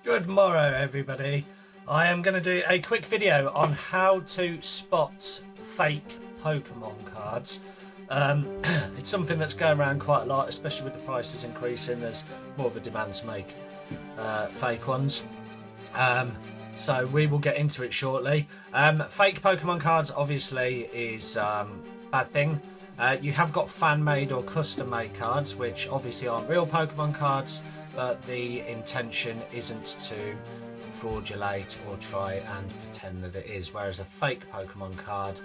Good morrow, everybody. I am going to do a quick video on how to spot fake Pokemon cards. It's something that's going around quite a lot, especially with the prices increasing. There's more of a demand to make fake ones. So we will get into it shortly. Fake Pokemon cards obviously is a bad thing. You have got fan-made or custom-made cards, which obviously aren't real Pokemon cards, but the intention isn't to fraudulate or try and pretend that it is. Whereas a fake Pokemon card,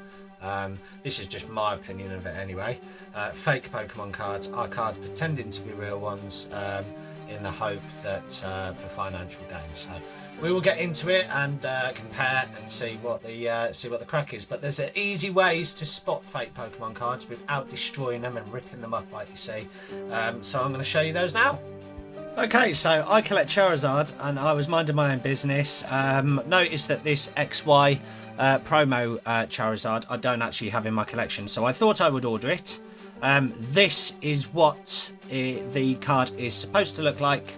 this is just my opinion of it anyway, fake Pokemon cards are cards pretending to be real ones in the hope that for financial gain. So we will get into it and compare and see what the crack is. But there's easy ways to spot fake Pokemon cards without destroying them and ripping them up like you see. So I'm going to show you those now. Okay, so I collect Charizard and I was minding my own business. Noticed that this XY promo Charizard I don't actually have in my collection, so I thought I would order it. This is what the card is supposed to look like.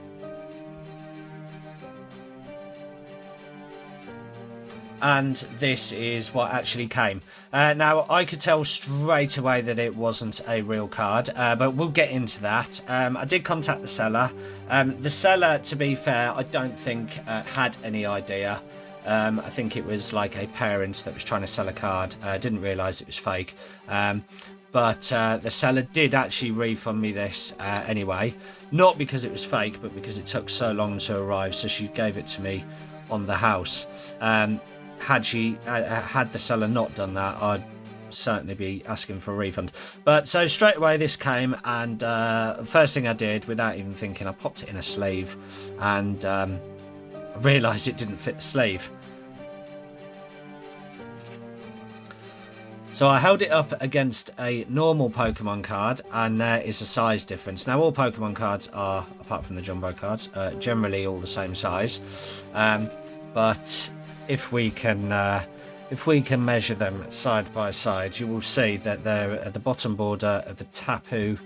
And this is what actually came. Now, I could tell straight away that it wasn't a real card, but we'll get into that. I did contact the seller. The seller, to be fair, I don't think had any idea. I think it was like a parent that was trying to sell a card. Didn't realise it was fake. But the seller did actually refund me this anyway. Not because it was fake, but because it took so long to arrive. So she gave it to me on the house. Had the seller not done that, I'd certainly be asking for a refund. But so straight away this came, and first thing I did, without even thinking, I popped it in a sleeve, and I realised it didn't fit the sleeve. So I held it up against a normal Pokemon card, and there is a size difference. Now all Pokemon cards are, apart from the Jumbo cards, generally all the same size, but if we can measure them side by side, you will see that they're at the bottom border of the Tapu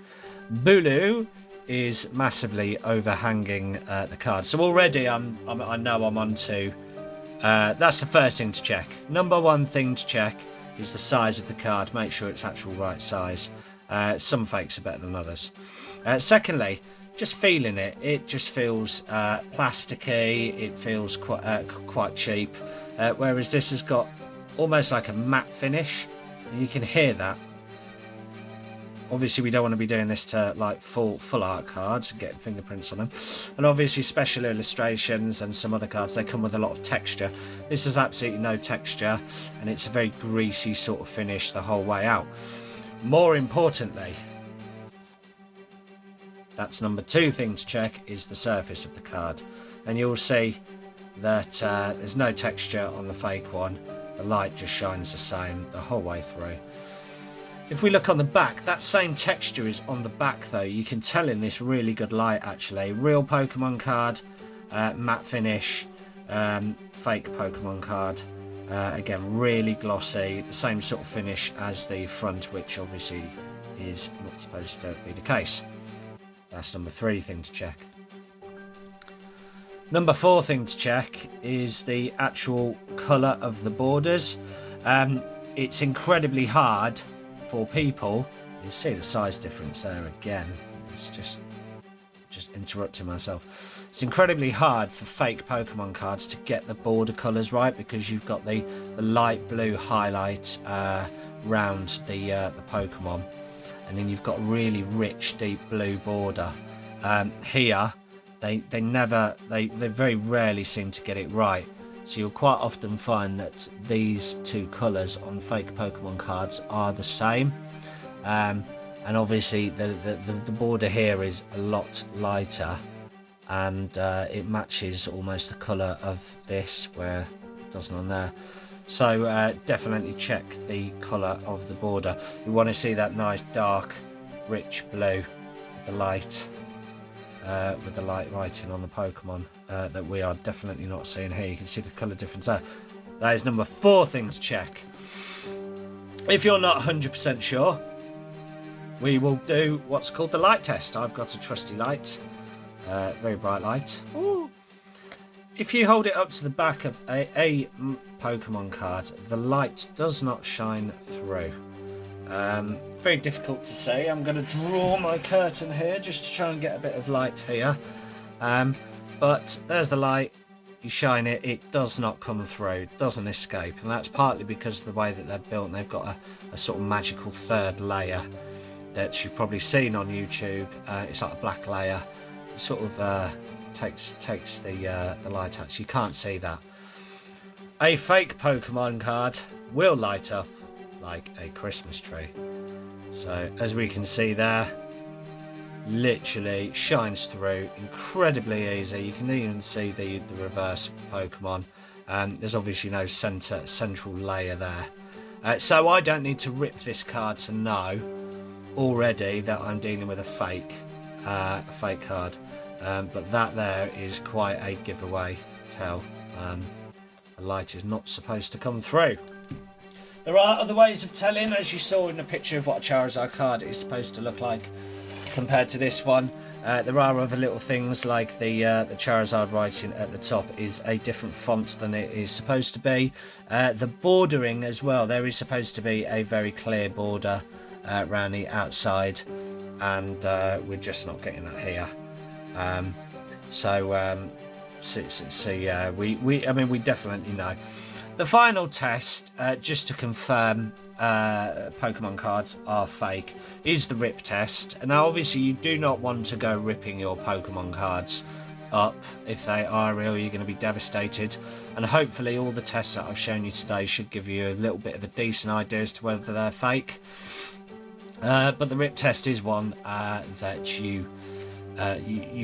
Bulu is massively overhanging the card. So already I know I'm onto. That's the first thing to check. Number one thing to check is the size of the card. Make sure it's actual right size. Some fakes are better than others. Secondly, just feeling it, it just feels plasticky. It feels quite cheap, whereas this has got almost like a matte finish, and you can hear that. Obviously we don't want to be doing this to like full art cards and getting fingerprints on them, and obviously special illustrations and some other cards, they come with a lot of texture. This has absolutely no texture, and it's a very greasy sort of finish the whole way out. More importantly, that's number two thing to check, is the surface of the card, and you'll see that there's no texture on the fake one. The light just shines the same the whole way through. If we look on the back, that same texture is on the back though. You can tell in this really good light actually. Real Pokemon card, matte finish, fake Pokemon card, again really glossy, the same sort of finish as the front, which obviously is not supposed to be the case. That's number three thing to check. Number four thing to check is the actual colour of the borders. It's incredibly hard for people. You see the size difference there again. It's just interrupting myself. It's incredibly hard for fake Pokemon cards to get the border colours right, because you've got the light blue highlight round the Pokemon, and then you've got a really rich deep blue border. Here they very rarely seem to get it right, so you'll quite often find that these two colours on fake Pokemon cards are the same, and obviously the border here is a lot lighter, and it matches almost the colour of this, where it doesn't on there. So definitely check the colour of the border. You want to see that nice dark rich blue with the light writing on the Pokemon that we are definitely not seeing here. You can see the colour difference there. That is number four thing to check. If you're not 100% sure, we will do what's called the light test. I've got a trusty light, very bright light. Ooh. if you hold it up to the back of a Pokemon card, the light does not shine through. Very difficult to see. I'm going to draw my curtain here just to try and get a bit of light here. But there's the light. You shine it, it does not come through, it doesn't escape, and that's partly because of the way that they're built, and they've got a sort of magical third layer that you've probably seen on YouTube. It's like a black layer. It sort of takes the light out, so you can't see that. A fake Pokemon card will light up like a Christmas tree. So as we can see there, literally shines through, incredibly easy. You can even see the reverse of the Pokemon. There's obviously no central layer there. So I don't need to rip this card to know already that I'm dealing with a fake card. But that there is quite a giveaway tell. The light is not supposed to come through. There are other ways of telling, as you saw in the picture of what a Charizard card is supposed to look like compared to this one. There are other little things like the Charizard writing at the top is a different font than it is supposed to be. The bordering as well, there is supposed to be a very clear border around the outside, and we're just not getting that here. So yeah, we definitely know. The final test, just to confirm Pokemon cards are fake, is the rip test. Now obviously you do not want to go ripping your Pokemon cards up. If they are real, you're going to be devastated, and hopefully all the tests that I've shown you today should give you a little bit of a decent idea as to whether they're fake. But the rip test is one that you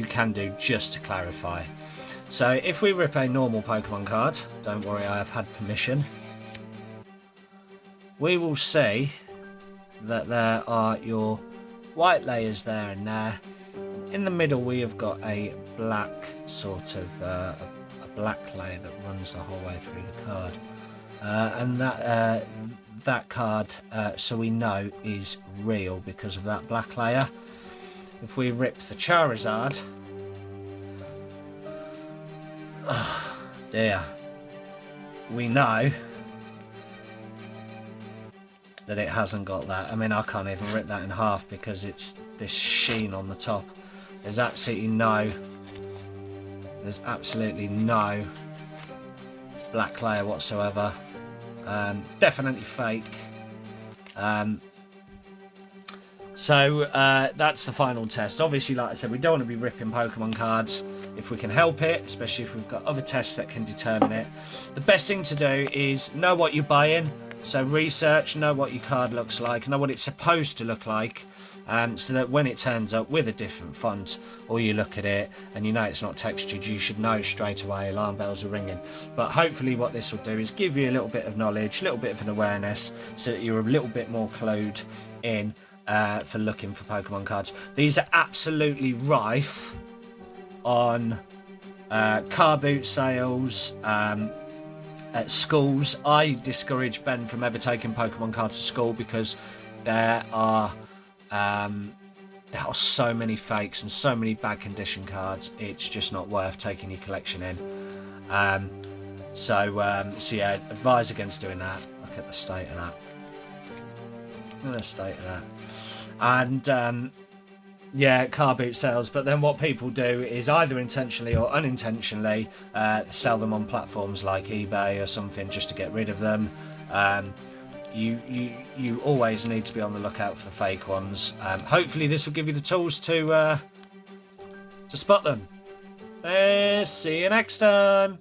can do just to clarify. So if we rip a normal Pokemon card, don't worry, I have had permission, we will see that there are your white layers there and there. In the middle we have got a black sort of a black layer that runs the whole way through the card, and that card, so we know, is real because of that black layer. If we rip the Charizard, oh dear, we know that it hasn't got that. I mean, I can't even rip that in half because it's this sheen on the top. There's absolutely no black layer whatsoever. Definitely fake. So that's the final test. Obviously, like I said, we don't want to be ripping Pokemon cards if we can help it, especially if we've got other tests that can determine it. The best thing to do is know what you're buying. So research, know what your card looks like, know what it's supposed to look like, so that when it turns up with a different font, or you look at it and you know it's not textured, you should know straight away, alarm bells are ringing. But hopefully what this will do is give you a little bit of knowledge, a little bit of an awareness, so that you're a little bit more clued in for looking for Pokemon cards. These are absolutely rife on car boot sales, at schools. I discourage Ben from ever taking Pokemon cards to school because there are so many fakes and so many bad condition cards. It's just not worth taking your collection in. So yeah, advise against doing that. Look at the state of that. Look at the state of that. And yeah, car boot sales. But then what people do is either intentionally or unintentionally sell them on platforms like eBay or something just to get rid of them. You always need to be on the lookout for the fake ones. Hopefully this will give you the tools to spot them. See you next time.